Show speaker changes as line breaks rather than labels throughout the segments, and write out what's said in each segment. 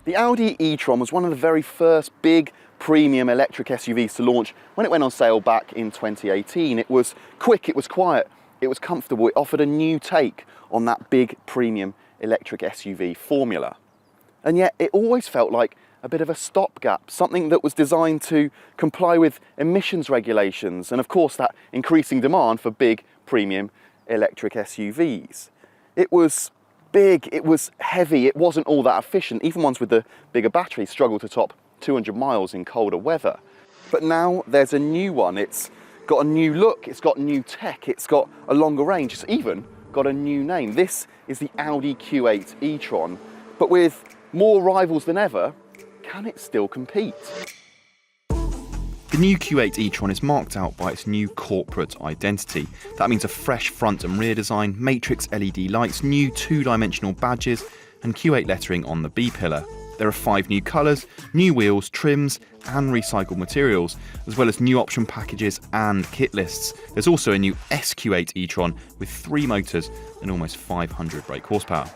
The Audi e-tron was one of the very first big premium electric SUVs to launch when it went on sale back in 2018. It was quick, it was quiet, it was comfortable, it offered a new take on that big premium electric SUV formula. And yet it always felt like a bit of a stopgap, something that was designed to comply with emissions regulations and of course that increasing demand for big premium electric SUVs. It was big, it was heavy, it wasn't all that efficient. Even ones with the bigger batteries struggled to top 200 miles in colder weather. But now there's a new one. It's got a new look, it's got new tech, it's got a longer range, it's even got a new name. This is the Audi Q8 e-tron, but with more rivals than ever, can it still compete?
The new Q8 e-tron is marked out by its new corporate identity. That means a fresh front and rear design, matrix LED lights, new two-dimensional badges, and Q8 lettering on the B-pillar. There are 5 new colours, new wheels, trims, and recycled materials, as well as new option packages and kit lists. There's also a new SQ8 e-tron with 3 motors and almost 500 brake horsepower.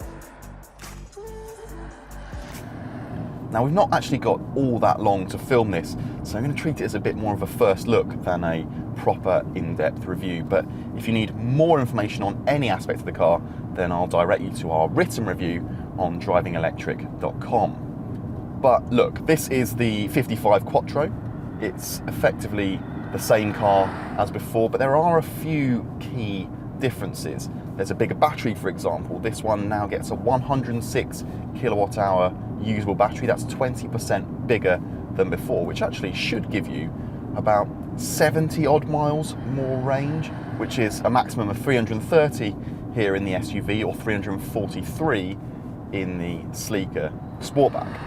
Now we've not actually got all that long to film this, so I'm going to treat it as a bit more of a first look than a proper in-depth review. But if you need more information on any aspect of the car, then I'll direct you to our written review on DrivingElectric.com. But look, this is the 55 Quattro. It's effectively the same car as before, but there are a few key differences. There's a bigger battery, for example. This one now gets a 106 kilowatt hour usable battery. That's 20% bigger than before, which actually should give you about 70 odd miles more range, which is a maximum of 330 here in the SUV or 343 in the sleeker Sportback.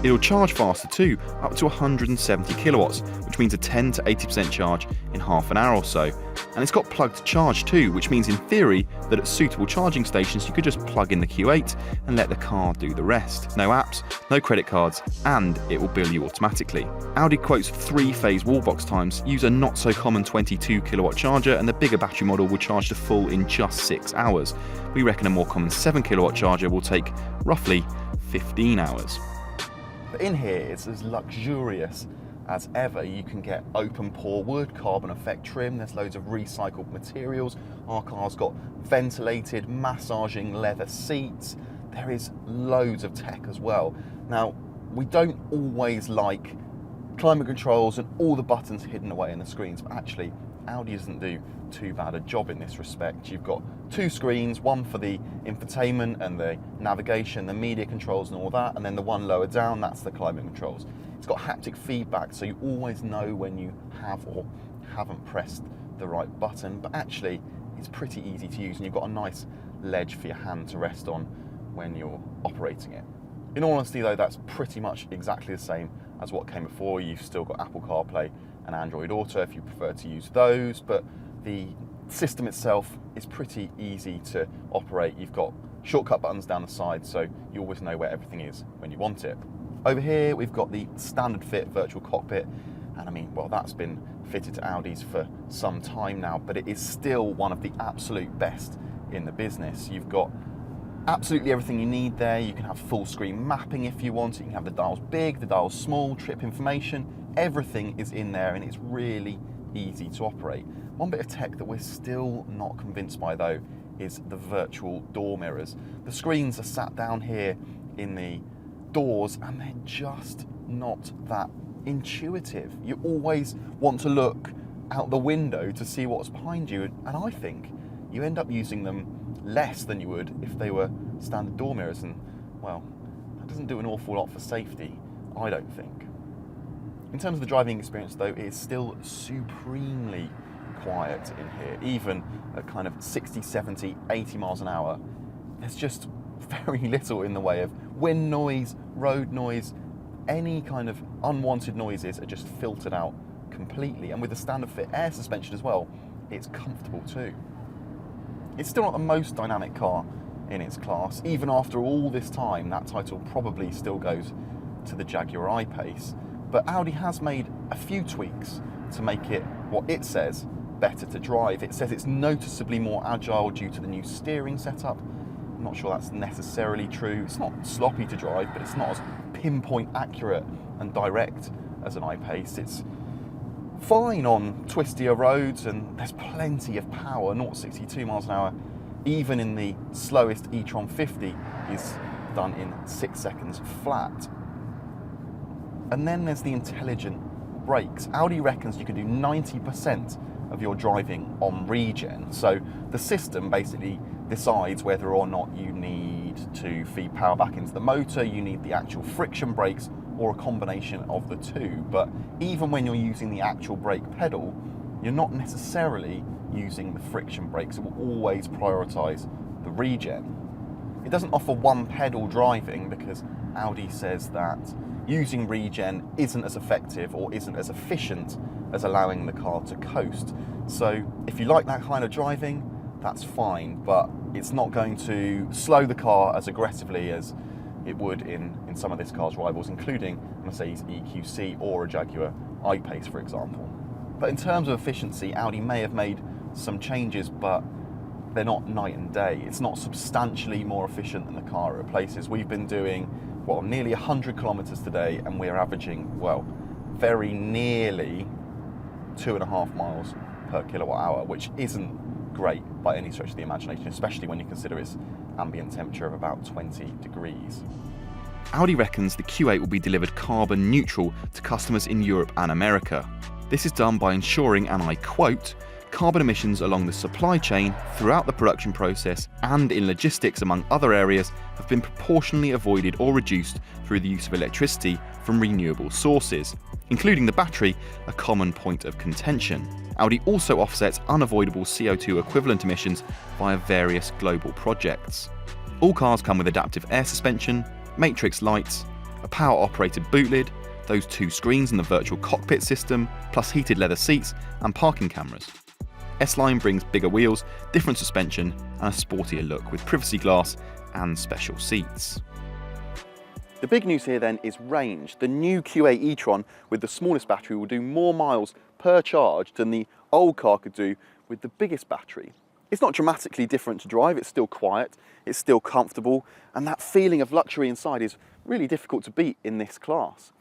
It'll charge faster too, up to 170 kilowatts, which means a 10 to 80% charge in half an hour or so. And it's got plug to charge too, which means in theory that at suitable charging stations you could just plug in the Q8 and let the car do the rest. No apps, no credit cards, and it will bill you automatically. Audi quotes 3-phase wallbox times, use a not so common 22 kilowatt charger, and the bigger battery model will charge to full in just 6 hours. We reckon a more common 7 kilowatt charger will take roughly 15 hours.
But in here it's as luxurious as ever. You can get open pore wood, carbon effect trim, there's loads of recycled materials. Our car's got ventilated, massaging leather seats. There is loads of tech as well. Now, we don't always like climate controls and all the buttons hidden away in the screens, but actually Audi doesn't do too bad a job in this respect. You've got 2 screens, one for the infotainment and the navigation, the media controls and all that, and then the one lower down, that's the climate controls. It's got haptic feedback, so you always know when you have or haven't pressed the right button, but actually it's pretty easy to use and you've got a nice ledge for your hand to rest on when you're operating it. In all honesty though, that's pretty much exactly the same as what came before. You've still got Apple CarPlay and Android Auto if you prefer to use those, but the system itself is pretty easy to operate. You've got shortcut buttons down the side, so you always know where everything is when you want it. Over here we've got the standard fit virtual cockpit, and I mean, well, that's been fitted to Audis for some time now, but it is still one of the absolute best in the business. You've got absolutely everything you need there. You can have full screen mapping if you want it. You can have the dials big, the dials small, trip information. Everything is in there and it's really easy to operate. One bit of tech that we're still not convinced by though is the virtual door mirrors. The screens are sat down here in the doors and they're just not that intuitive. You always want to look out the window to see what's behind you, and I think you end up using them less than you would if they were standard door mirrors, and well, that doesn't do an awful lot for safety, I don't think. In terms of the driving experience though, it is still supremely quiet in here. Even at kind of 60, 70, 80 miles an hour, there's just very little in the way of wind noise, road noise. Any kind of unwanted noises are just filtered out completely, and with the standard fit air suspension as well, it's comfortable too. It's still not the most dynamic car in its class. Even after all this time, that title probably still goes to the Jaguar I-Pace, but Audi has made a few tweaks to make it what it says better to drive. It says it's noticeably more agile due to the new steering setup, I'm not sure that's necessarily true. It's not sloppy to drive, but it's not as pinpoint accurate and direct as an I-Pace. It's fine on twistier roads, and there's plenty of power. 0-62 miles an hour, even in the slowest e-tron 50, is done in 6 seconds flat. And then there's the intelligent brakes. Audi reckons you can do 90% of your driving on regen. So the system basically decides whether or not you need to feed power back into the motor, you need the actual friction brakes, or a combination of the two. But even when you're using the actual brake pedal, you're not necessarily using the friction brakes. It will always prioritize the regen. It doesn't offer one pedal driving because Audi says that using regen isn't as effective or isn't as efficient as allowing the car to coast. So if you like that kind of driving, that's fine, but it's not going to slow the car as aggressively as it would in some of this car's rivals, including Mercedes EQC or a Jaguar I-Pace, for example. But in terms of efficiency, Audi may have made some changes, but they're not night and day. It's not substantially more efficient than the car it replaces. We've been doing, well, nearly 100 kilometers today, and we're averaging, well, very nearly 2.5 miles per kilowatt hour, which isn't great by any stretch of the imagination, especially when you consider its ambient temperature of about 20 degrees.
Audi reckons the Q8 will be delivered carbon neutral to customers in Europe and America. This is done by ensuring, and I quote, carbon emissions along the supply chain throughout the production process and in logistics among other areas have been proportionally avoided or reduced through the use of electricity from renewable sources, including the battery, a common point of contention. Audi also offsets unavoidable CO2 equivalent emissions via various global projects. All cars come with adaptive air suspension, matrix lights, a power-operated boot lid, those 2 screens in the virtual cockpit system, plus heated leather seats and parking cameras. S-Line brings bigger wheels, different suspension, and a sportier look with privacy glass and special seats.
The big news here then is range. The new Q8 e-tron with the smallest battery will do more miles per charge than the old car could do with the biggest battery. It's not dramatically different to drive, it's still quiet, it's still comfortable, and that feeling of luxury inside is really difficult to beat in this class.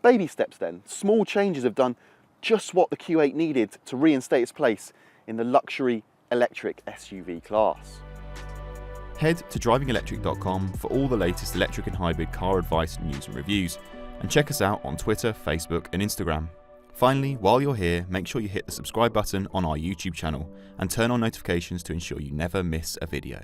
Baby steps then. Small changes have done just what the Q8 needed to reinstate its place in the luxury electric SUV class.
Head to DrivingElectric.com for all the latest electric and hybrid car advice, news and reviews, and check us out on Twitter, Facebook and Instagram. Finally, while you're here, make sure you hit the subscribe button on our YouTube channel and turn on notifications to ensure you never miss a video.